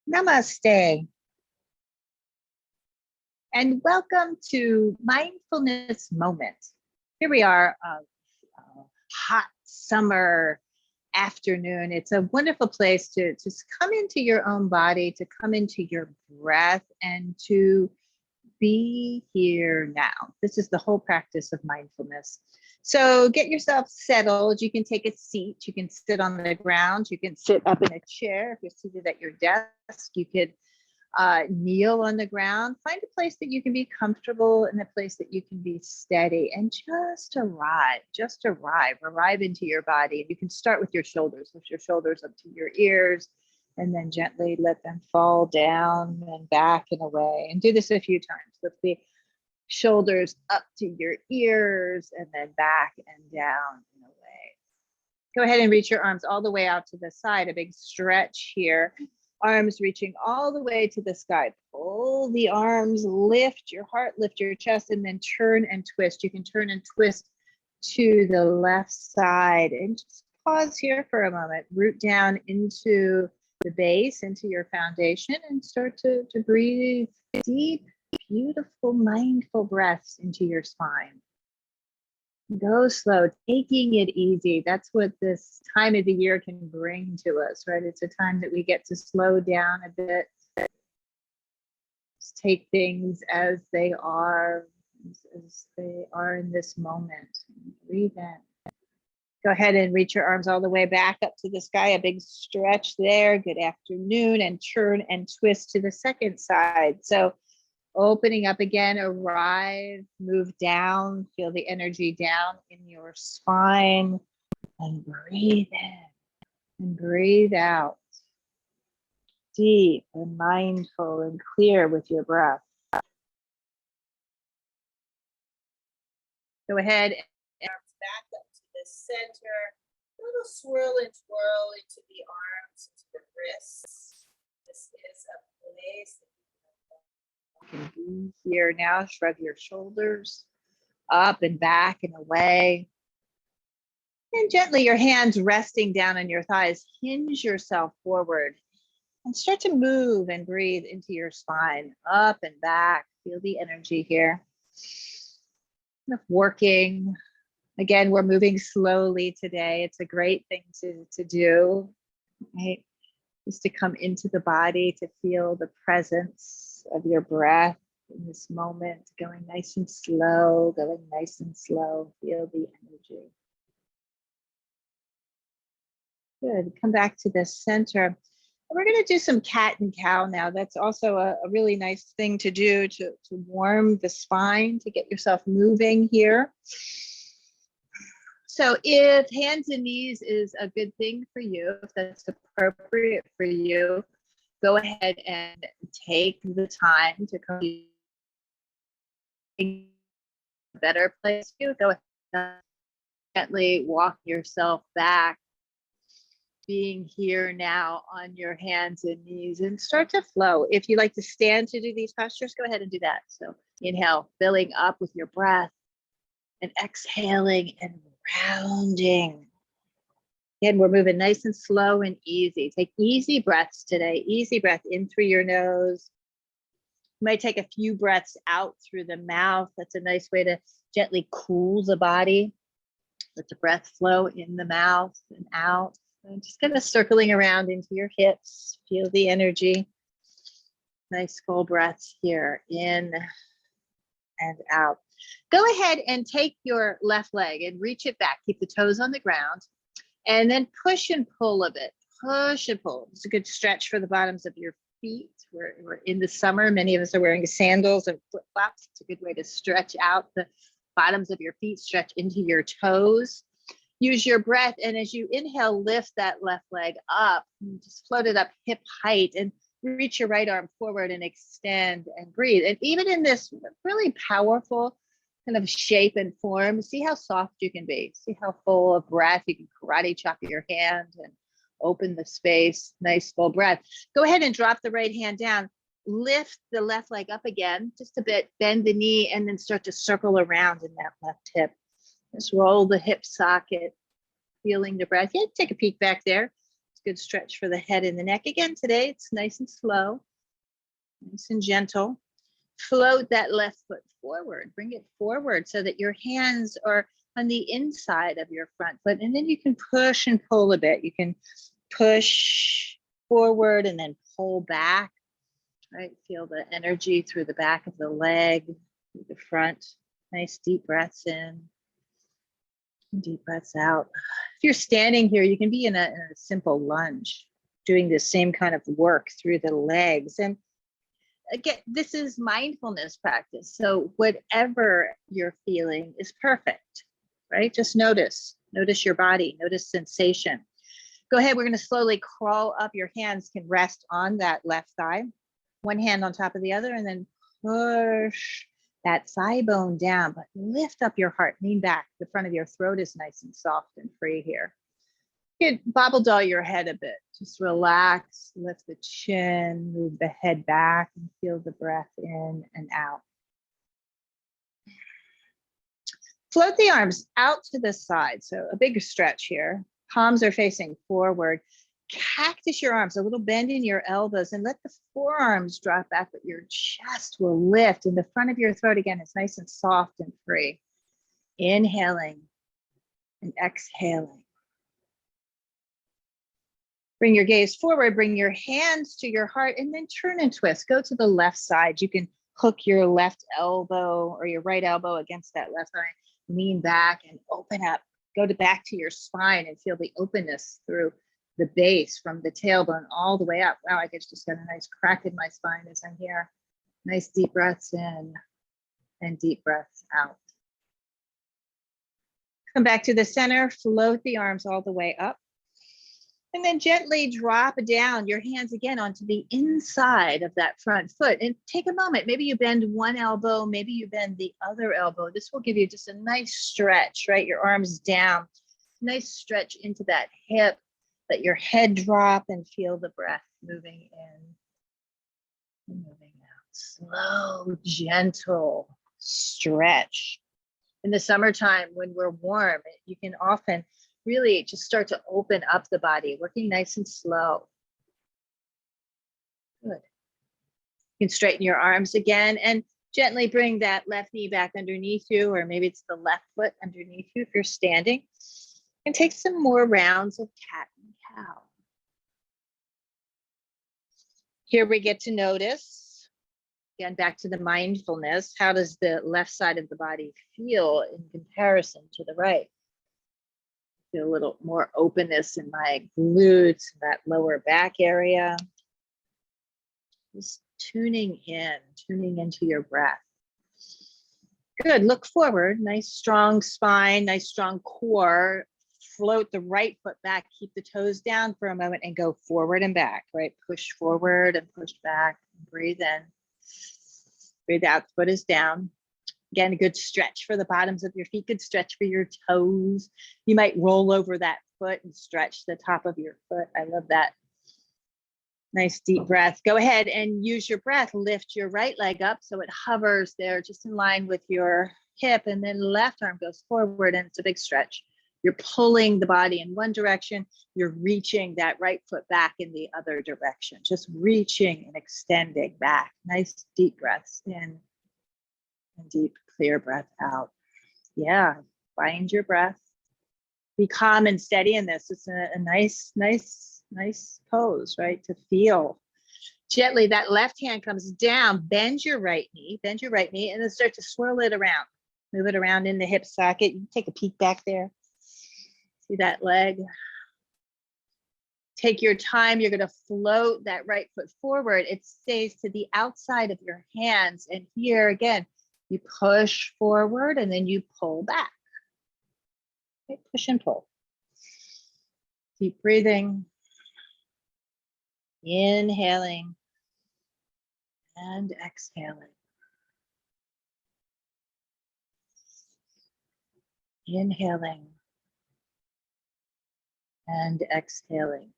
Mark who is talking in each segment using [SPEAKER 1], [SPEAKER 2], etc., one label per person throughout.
[SPEAKER 1] Namaste, and welcome to Mindfulness Moment. Here we are, a hot summer afternoon. It's a wonderful place to just come into your own body, to come into your breath, and to be here now. This is the whole practice of mindfulness. So get yourself settled. You can take a seat. You can sit on the ground. You can sit up in a chair. If you're seated at your desk, you could kneel on the ground. Find a place that you can be comfortable and a place that you can be steady, and just arrive into your body. And you can start with your shoulders. Lift your shoulders up to your ears, and then gently let them fall down and back and away. And do this a few times. Lift the shoulders up to your ears and then back and down and away. Go ahead and reach your arms all the way out to the side. A big stretch here. Arms reaching all the way to the sky. Pull the arms, lift your heart, lift your chest, and then turn and twist. You can turn and twist to the left side. And just pause here for a moment. Root down into the base, into your foundation, and start to breathe deep, beautiful, mindful breaths into your spine. Go slow, taking it easy. That's what this time of the year can bring to us, right? It's a time that we get to slow down a bit. Just take things as they are in this moment. Breathe in. Go ahead and reach your arms all the way back up to the sky. A big stretch there. Good afternoon. And turn and twist to the second side. So opening up again, arrive, move down, feel the energy down in your spine, and breathe in and breathe out. Deep and mindful and clear with your breath. Go ahead and arms back up to the center. A little swirl and twirl into the arms, into the wrists. This is a place that you can be here now. Shrug your shoulders up and back and away. And gently, your hands resting down on your thighs, hinge yourself forward and start to move and breathe into your spine, up and back. Feel the energy here. Working. Again, we're moving slowly today. It's a great thing to do, right? Just to come into the body, to feel the presence of your breath in this moment, going nice and slow, feel the energy. Good, come back to the center. We're gonna do some cat and cow now. That's also a really nice thing to do to warm the spine, to get yourself moving here. So if hands and knees is a good thing for you, if that's appropriate for you, go ahead and take the time to come to a better place. Go ahead and gently walk yourself back, being here now on your hands and knees, and start to flow. If you like to stand to do these postures, go ahead and do that. So inhale, filling up with your breath, and exhaling and rounding. Again, we're moving nice and slow and easy. Take easy breaths today. Easy breath in through your nose. You might take a few breaths out through the mouth. That's a nice way to gently cool the body. Let the breath flow in the mouth and out. And just kind of circling around into your hips. Feel the energy. Nice full breaths here, in and out. Go ahead and take your left leg and reach it back. Keep the toes on the ground. And then push and pull a bit. Push and pull. It's a good stretch for the bottoms of your feet. We're in the summer. Many of us are wearing sandals and flip-flops. It's a good way to stretch out the bottoms of your feet. Stretch into your toes. Use your breath. And as you inhale, lift that left leg up. Just float it up hip height and reach your right arm forward and extend and breathe. And even in this really powerful kind of shape and form, see how soft you can be. See how full of breath. You can karate chop your hand and open the space. Nice full breath. Go ahead and drop the right hand down. Lift the left leg up again, just a bit. Bend the knee and then start to circle around in that left hip. Just roll the hip socket, feeling the breath. Yeah, take a peek back there. Good stretch for the head and the neck. Again, today it's nice and slow, nice and gentle. Float that left foot forward, bring it forward so that your hands are on the inside of your front foot. And then you can push and pull a bit. You can push forward and then pull back, right? Feel the energy through the back of the leg, through the front. Nice deep breaths in, deep breaths out. If you're standing here, you can be in a simple lunge, doing the same kind of work through the legs. And again, this is mindfulness practice. So whatever you're feeling is perfect, right? Just notice your body, notice sensation. Go ahead, we're gonna slowly crawl up. Your hands can rest on that left thigh, one hand on top of the other, and then push that thigh bone down, but lift up your heart, lean back. The front of your throat is nice and soft and free here. You can bobble doll your head a bit. Just relax, lift the chin, move the head back, and feel the breath in and out. Float the arms out to the side. So a big stretch here. Palms are facing forward. Cactus your arms, a little bend in your elbows, and let the forearms drop back, but your chest will lift. And the front of your throat, again, is nice and soft and free. Inhaling and exhaling. Bring your gaze forward, bring your hands to your heart, and then turn and twist. Go to the left side. You can hook your left elbow or your right elbow against that left eye. Lean back and open up. Go back to your spine and feel the openness through the base from the tailbone all the way up. Wow, I just got a nice crack in my spine as I'm here. Nice deep breaths in and deep breaths out. Come back to the center, float the arms all the way up. And then gently drop down your hands again onto the inside of that front foot. And take a moment. Maybe you bend one elbow, maybe you bend the other elbow. This will give you just a nice stretch, right? Your arms down. Nice stretch into that hip. Let your head drop and feel the breath moving in and moving out. Slow, gentle stretch. In the summertime, when we're warm, you can often really just start to open up the body, working nice and slow. Good. You can straighten your arms again and gently bring that left knee back underneath you, or maybe it's the left foot underneath you if you're standing. And take some more rounds of cat and cow. Here we get to notice, again, back to the mindfulness. How does the left side of the body feel in comparison to the right? Feel a little more openness in my glutes, that lower back area. Just tuning into your breath. Good, look forward, nice strong spine, nice strong core. Float the right foot back, keep the toes down for a moment and go forward and back, right? Push forward and push back, breathe in, breathe out, foot is down. Again, a good stretch for the bottoms of your feet, good stretch for your toes. You might roll over that foot and stretch the top of your foot. I love that. Nice deep breath. Go ahead and use your breath. Lift your right leg up so it hovers there just in line with your hip, and then left arm goes forward and it's a big stretch. You're pulling the body in one direction. You're reaching that right foot back in the other direction. Just reaching and extending back. Nice deep breaths in. And deep, clear breath out. Yeah, find your breath. Be calm and steady in this. It's a nice pose, right? To feel. Gently, that left hand comes down. Bend your right knee, and then start to swirl it around. Move it around in the hip socket. You can take a peek back there. See that leg? Take your time. You're going to float that right foot forward. It stays to the outside of your hands. And here again, you push forward and then you pull back. Okay, push and pull. Deep breathing. Inhaling and exhaling. Inhaling and exhaling.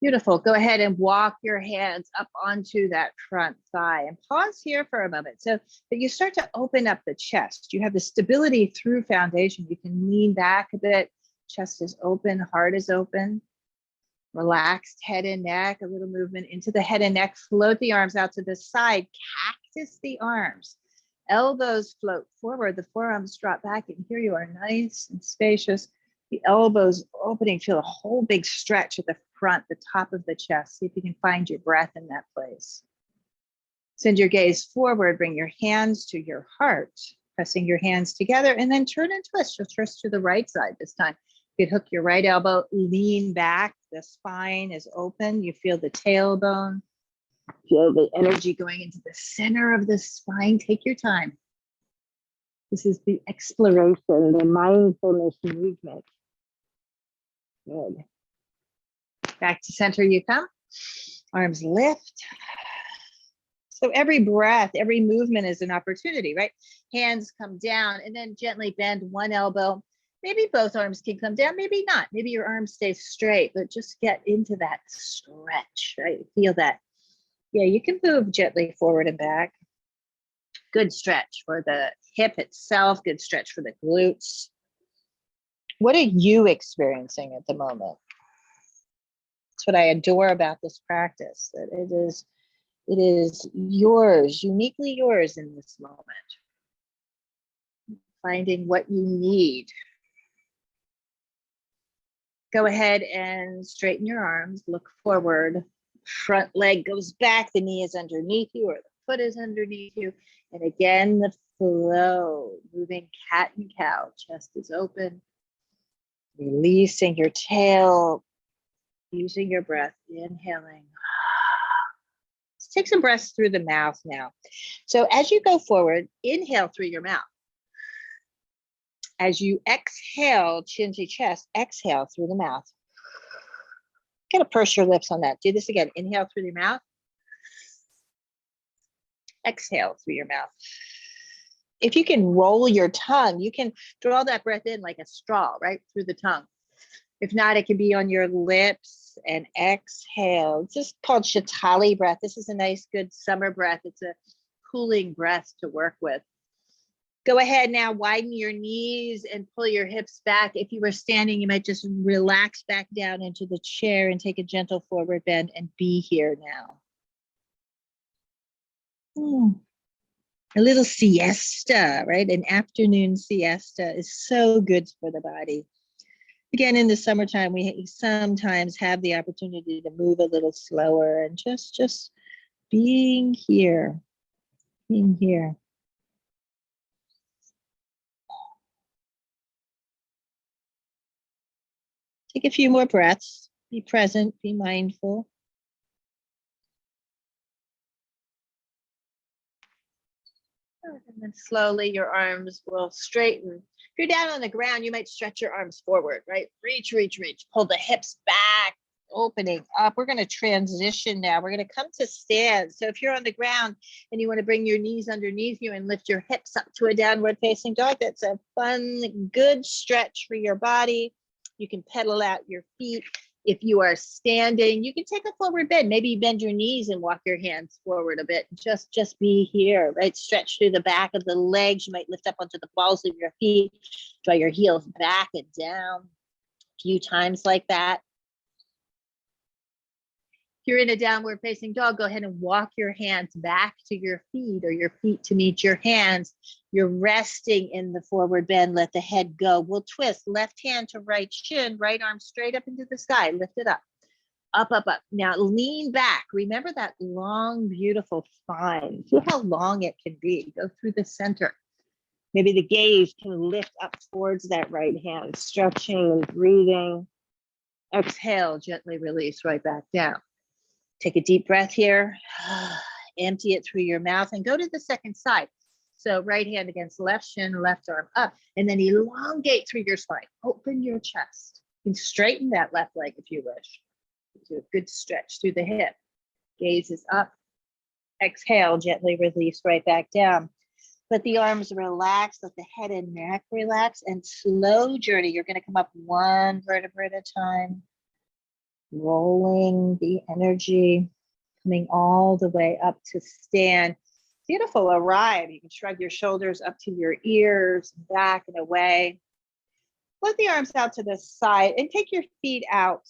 [SPEAKER 1] Beautiful. Go ahead and walk your hands up onto that front thigh and pause here for a moment so that you start to open up the chest. You have the stability through foundation. You can lean back a bit. Chest is open, heart is open. Relaxed head and neck, a little movement into the head and neck. Float the arms out to the side. Cactus the arms. Elbows float forward. The forearms drop back. And here you are, nice and spacious. The elbows opening. Feel a whole big stretch at the front, the top of the chest. See if you can find your breath in that place. Send your gaze forward. Bring your hands to your heart. Pressing your hands together. And then turn and twist. You'll twist to the right side this time. You could hook your right elbow, lean back. The spine is open. You feel the tailbone. Feel the energy going into the center of the spine. Take your time. This is the exploration, the mindfulness movement. Good. Back to center you come. Arms lift. So every breath, every movement is an opportunity, right? Hands come down and then gently bend one elbow. Maybe both arms can come down, maybe not. Maybe your arms stay straight, but just get into that stretch, right? Feel that. Yeah, you can move gently forward and back. Good stretch for the hip itself, good stretch for the glutes. What are you experiencing at the moment? That's what I adore about this practice, that it is yours, uniquely yours in this moment. Finding what you need. Go ahead and straighten your arms, look forward. Front leg goes back, the knee is underneath you or the foot is underneath you. And again, the flow, moving cat and cow, chest is open. Releasing your tail, using your breath, inhaling. Let's take some breaths through the mouth now. So as you go forward, inhale through your mouth. As you exhale, chin to chest, exhale through the mouth. Kind of purse your lips on that. Do this again. Inhale through your mouth. Exhale through your mouth. If you can roll your tongue, you can draw that breath in like a straw, right? Through the tongue. If not, it can be on your lips and exhale. It's just called Shatali breath. This is a nice, good summer breath. It's a cooling breath to work with. Go ahead now, widen your knees and pull your hips back. If you were standing, you might just relax back down into the chair and take a gentle forward bend and be here now. A little siesta, right? An afternoon siesta is so good for the body. Again, in the summertime, we sometimes have the opportunity to move a little slower and just being here, being here. Take a few more breaths. Be present, be mindful. And then slowly your arms will straighten. If you're down on the ground, you might stretch your arms forward, right? Reach, reach, reach. Pull the hips back, opening up. We're going to transition now. We're going to come to stand. So if you're on the ground and you want to bring your knees underneath you and lift your hips up to a downward facing dog, that's a fun, good stretch for your body. You can pedal out your feet. If you are standing, you can take a forward bend. Maybe bend your knees and walk your hands forward a bit. Just be here, right? Stretch through the back of the legs. You might lift up onto the balls of your feet. Draw your heels back and down a few times like that. If you're in a downward facing dog, go ahead and walk your hands back to your feet or your feet to meet your hands. You're resting in the forward bend. Let the head go. We'll twist left hand to right shin, right arm straight up into the sky. Lift it up, up, up, up. Now lean back. Remember that long, beautiful spine. See how long it can be. Go through the center. Maybe the gaze can lift up towards that right hand, stretching and breathing. Exhale, gently release right back down. Take a deep breath here. Empty it through your mouth and go to the second side. So right hand against left shin, left arm up, and then elongate through your spine. Open your chest. You can straighten that left leg if you wish. Do a good stretch through the hip. Gaze is up. Exhale, gently release right back down. Let the arms relax, let the head and neck relax, and slow journey. You're going to come up one vertebra at a time. Rolling the energy, coming all the way up to stand. Beautiful, arrive. You can shrug your shoulders up to your ears, back and away. Let the arms out to the side and take your feet out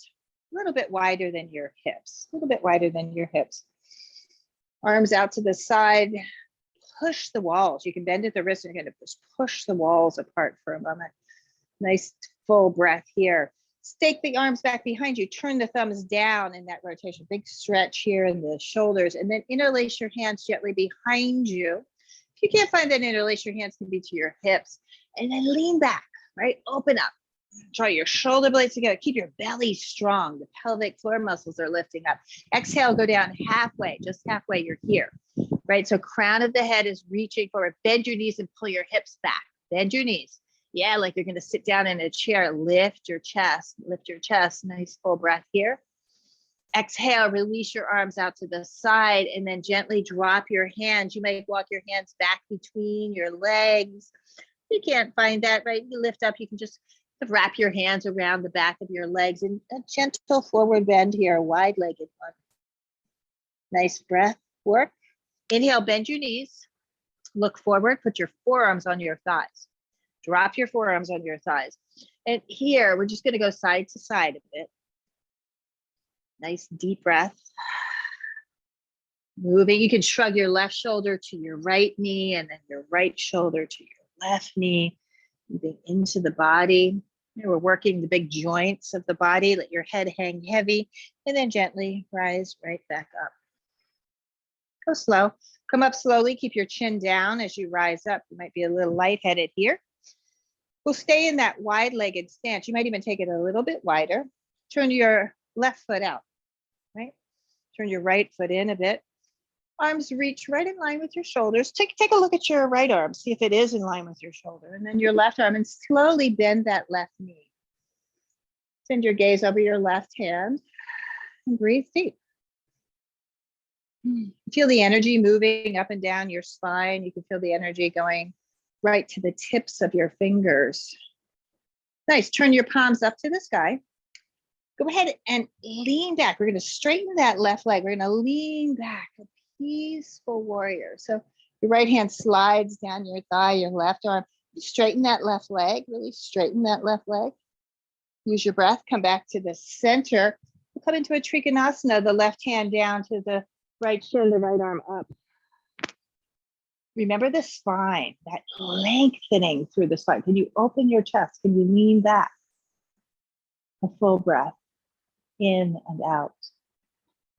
[SPEAKER 1] a little bit wider than your hips, a little bit wider than your hips. Arms out to the side, push the walls. You can bend at the wrist and you're going to just push the walls apart for a moment. Nice full breath here. Stake the arms back behind you. Turn the thumbs down in that rotation. Big stretch here in the shoulders. And then interlace your hands gently behind you. If you can't find that interlace, your hands can be to your hips. And then lean back, right? Open up. Draw your shoulder blades together. Keep your belly strong. The pelvic floor muscles are lifting up. Exhale, go down halfway, just halfway. You're here, right? So crown of the head is reaching forward. Bend your knees and pull your hips back. Bend your knees. Yeah, like you're going to sit down in a chair. Lift your chest. Lift your chest. Nice full breath here. Exhale, release your arms out to the side and then gently drop your hands. You might walk your hands back between your legs. You can't find that, right? You lift up. You can just wrap your hands around the back of your legs and a gentle forward bend here, a wide-legged one. Nice breath work. Inhale, bend your knees. Look forward. Put your forearms on your thighs. Drop your forearms on your thighs. And here, we're just going to go side to side a bit. Nice deep breath. Moving. You can shrug your left shoulder to your right knee and then your right shoulder to your left knee. Moving into the body. We're working the big joints of the body. Let your head hang heavy and then gently rise right back up. Go slow. Come up slowly. Keep your chin down as you rise up. You might be a little lightheaded here. We'll stay in that wide-legged stance. You might even take it a little bit wider. Turn your left foot out, right? Turn your right foot in a bit. Arms reach right in line with your shoulders. Take a look at your right arm. See if it is in line with your shoulder. And then your left arm and slowly bend that left knee. Send your gaze over your left hand and breathe deep. Feel the energy moving up and down your spine. You can feel the energy going right to the tips of your fingers. Nice. Turn your palms up to the sky. Go ahead and lean back. We're going to straighten that left leg. We're going to lean back, a peaceful warrior. So your right hand slides down your thigh, your left arm. Straighten that left leg. Really straighten that left leg. Use your breath. Come back to the center. We'll come into a Trikonasana, the left hand down to the right shin, the right arm up. Remember the spine, that lengthening through the spine. Can you open your chest? Can you lean back? A full breath in and out.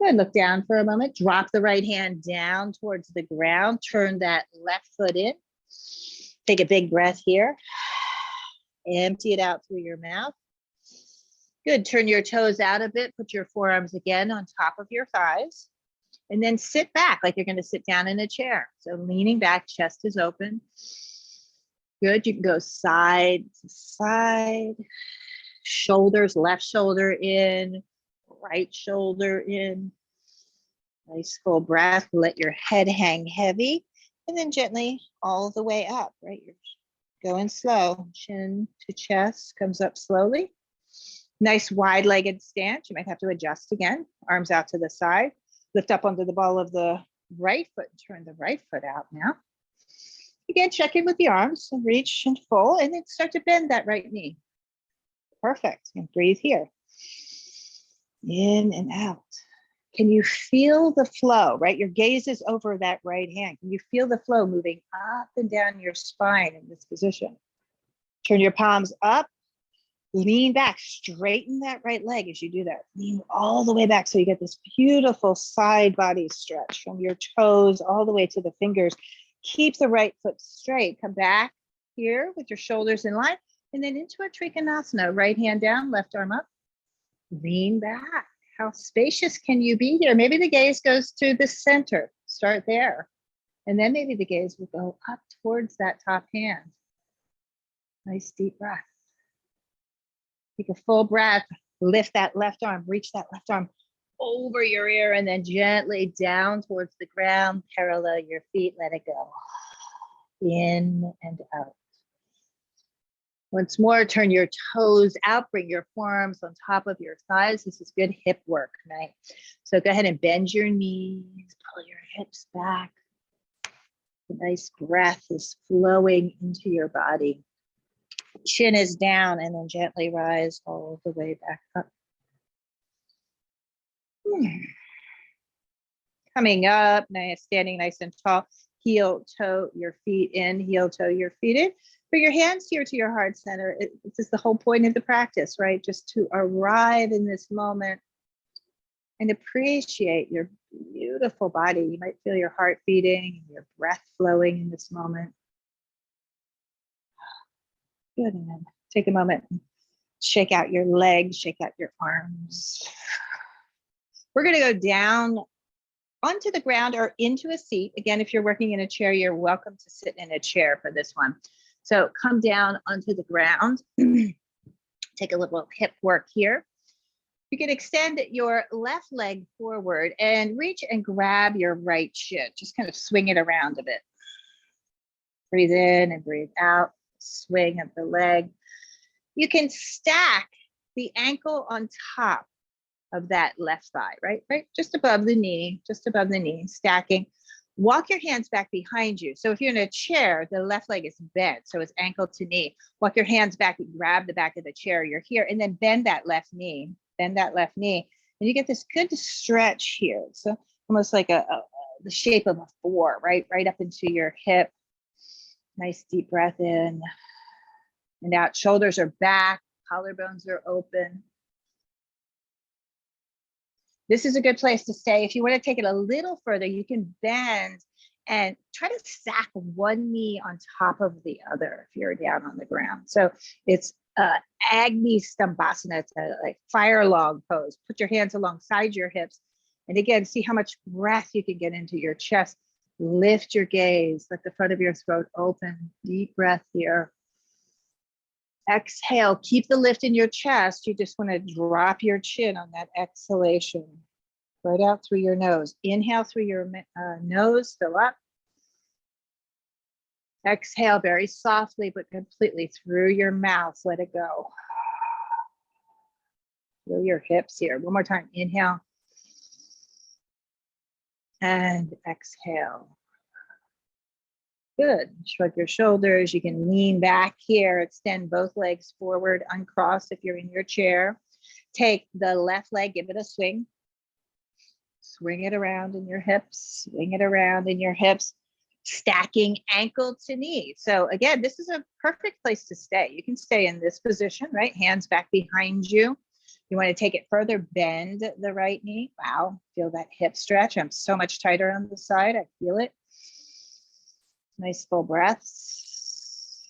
[SPEAKER 1] Good. Look down for a moment. Drop the right hand down towards the ground. Turn that left foot in. Take a big breath here. Empty it out through your mouth. Good. Turn your toes out a bit. Put your forearms again on top of your thighs. And then sit back like you're going to sit down in a chair. So leaning back, chest is open. Good. You can go side to side. Shoulders, left shoulder in, right shoulder in. Nice full breath. Let your head hang heavy. And then gently all the way up, right? You're going slow. Chin to chest comes up slowly. Nice wide-legged stance. You might have to adjust again. Arms out to the side. Lift up onto the ball of the right foot and turn the right foot out now. Again, check in with the arms and reach and fold, and then start to bend that right knee. Perfect. And breathe here. In and out. Can you feel the flow, right? Your gaze is over that right hand. Can you feel the flow moving up and down your spine in this position? Turn your palms up. Lean back, straighten that right leg as you do that. Lean all the way back so you get this beautiful side body stretch from your toes all the way to the fingers. Keep the right foot straight. Come back here with your shoulders in line and then into a Trikonasana. Right hand down, left arm up. Lean back. How spacious can you be here? Maybe the gaze goes to the center. Start there. And then maybe the gaze will go up towards that top hand. Nice deep breath. Take a full breath, lift that left arm, reach that left arm over your ear and then gently down towards the ground, parallel your feet, let it go. In and out. Once more, turn your toes out, bring your forearms on top of your thighs. This is good hip work, right? So go ahead and bend your knees, pull your hips back. A nice breath is flowing into your body. Chin is down and then gently rise all the way back up. Coming up, nice, standing nice and tall. Heel, toe, your feet in, heel, toe, your feet in. Bring your hands here to your heart center. This is the whole point of the practice, right? Just to arrive in this moment and appreciate your beautiful body. You might feel your heart beating, your breath flowing in this moment. Good, and then take a moment and shake out your legs, shake out your arms. We're gonna go down onto the ground or into a seat. Again, if you're working in a chair, you're welcome to sit in a chair for this one. So come down onto the ground. Take a little hip work here. You can extend your left leg forward and reach and grab your right shin. Just kind of swing it around a bit. Breathe in and breathe out. Swing of the leg. You can stack the ankle on top of that left thigh, right? Just above the knee, stacking. Walk your hands back behind you. So if you're in a chair, the left leg is bent, so it's ankle to knee. Walk your hands back and grab the back of the chair. You're here, and then bend that left knee. And you get this good stretch here. So almost like the shape of a 4, right up into your hip. Nice deep breath in and out. Shoulders are back, collarbones are open. This is a good place to stay. If you want to take it a little further, you can bend and try to stack one knee on top of the other if you're down on the ground. So it's Agni Stambhasana, it's a like fire log pose. Put your hands alongside your hips. And again, see how much breath you can get into your chest. Lift your gaze, let the front of your throat open. Deep breath here. Exhale, keep the lift in your chest. You just want to drop your chin on that exhalation. Right out through your nose. Inhale through your nose, fill up. Exhale very softly, but completely through your mouth. Let it go. Feel your hips here. One more time. Inhale. And exhale. Good. Shrug your shoulders. You can lean back here. Extend both legs forward. Uncross if you're in your chair. Take the left leg. Give it a swing. Swing it around in your hips. Swing it around in your hips. Stacking ankle to knee. So again, this is a perfect place to stay. You can stay in this position, right? Hands back behind you. You want to take it further, bend the right knee. Wow, feel that hip stretch. I'm so much tighter on the side. I feel it. Nice full breaths.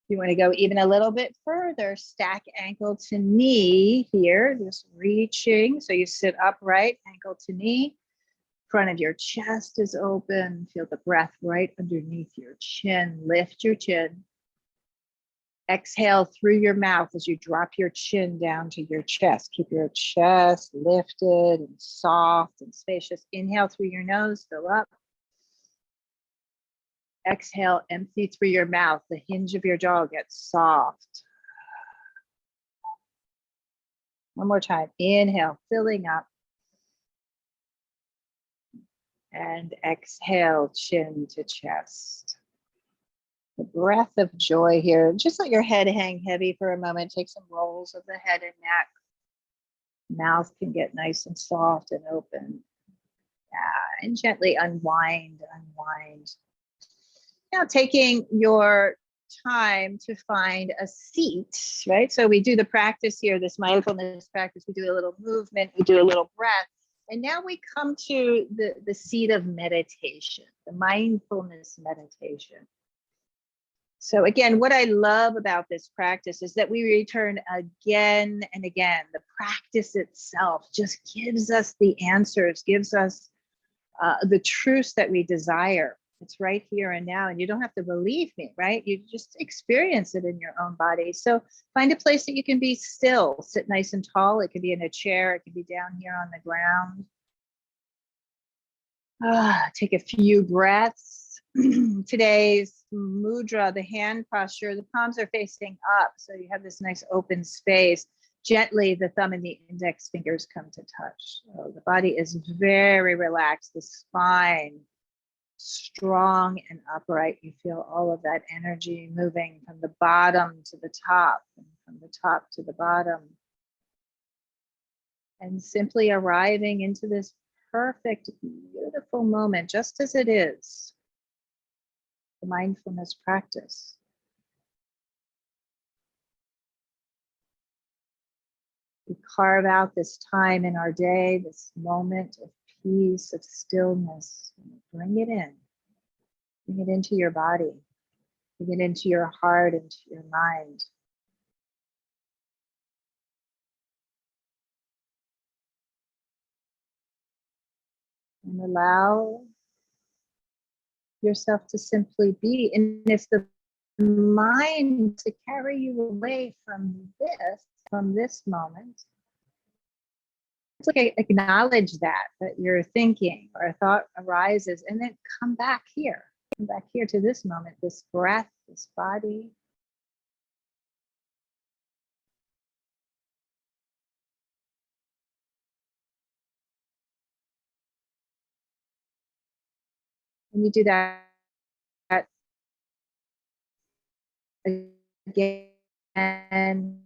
[SPEAKER 1] You want to go even a little bit further, stack ankle to knee here, just reaching. So you sit upright, ankle to knee. Front of your chest is open. Feel the breath right underneath your chin. Lift your chin. Exhale through your mouth as you drop your chin down to your chest. Keep your chest lifted and soft and spacious. Inhale through your nose, fill up. Exhale, empty through your mouth. The hinge of your jaw gets soft. One more time. Inhale, filling up. And exhale, chin to chest. The breath of joy here. Just let your head hang heavy for a moment. Take some rolls of the head and neck. Mouth can get nice and soft and open. Yeah, and gently unwind. Now taking your time to find a seat, right? So we do the practice here, this mindfulness practice. We do a little movement, we do a little breath. And now we come to the seat of meditation, the mindfulness meditation. So again, what I love about this practice is that we return again and again. The practice itself just gives us the answers, gives us the truths that we desire. It's right here and now, and you don't have to believe me, right? You just experience it in your own body. So find a place that you can be still, sit nice and tall. It could be in a chair, it could be down here on the ground. Take a few breaths. Today's mudra, the hand posture, the palms are facing up. So you have this nice open space. Gently, the thumb and the index fingers come to touch. So the body is very relaxed, the spine strong and upright. You feel all of that energy moving from the bottom to the top and from the top to the bottom. and simply arriving into this perfect, beautiful moment, just as it is, the mindfulness practice. We carve out this time in our day, this moment of peace, of stillness. Bring it in. Bring it into your body. Bring it into your heart, into your mind. And allow yourself to simply be. And if the mind to carry you away from this moment, it's like acknowledge that you're thinking or a thought arises, and then come back here to this moment, this breath, this body. And you do that again.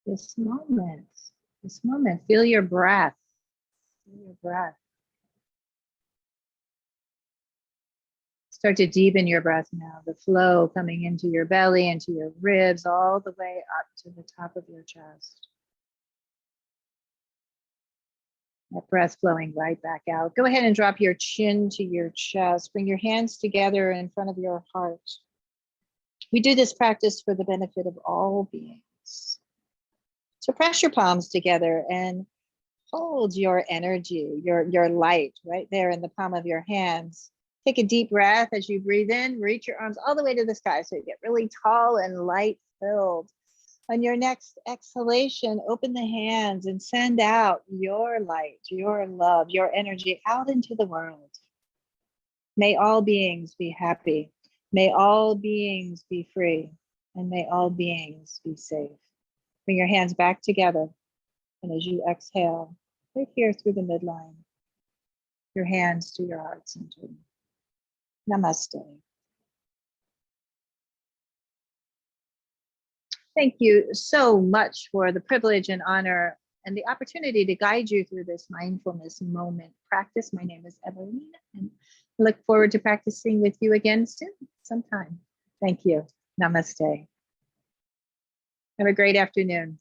[SPEAKER 1] This moment, feel your breath. Feel your breath. Start to deepen your breath now, the flow coming into your belly, into your ribs, all the way up to the top of your chest. That breath flowing right back out. Go ahead and drop your chin to your chest. Bring your hands together in front of your heart. We do this practice for the benefit of all beings. So press your palms together and hold your energy, your light right there in the palm of your hands. Take a deep breath as you breathe in, reach your arms all the way to the sky so you get really tall and light filled. On your next exhalation, open the hands and send out your light, your love, your energy out into the world. May all beings be happy. May all beings be free, and may all beings be safe. Bring your hands back together. And as you exhale, right here through the midline, your hands to your heart center. Namaste. Thank you so much for the privilege and honor and the opportunity to guide you through this mindfulness moment practice. My name is Evalena, and I look forward to practicing with you again soon, sometime. Thank you. Namaste. Have a great afternoon.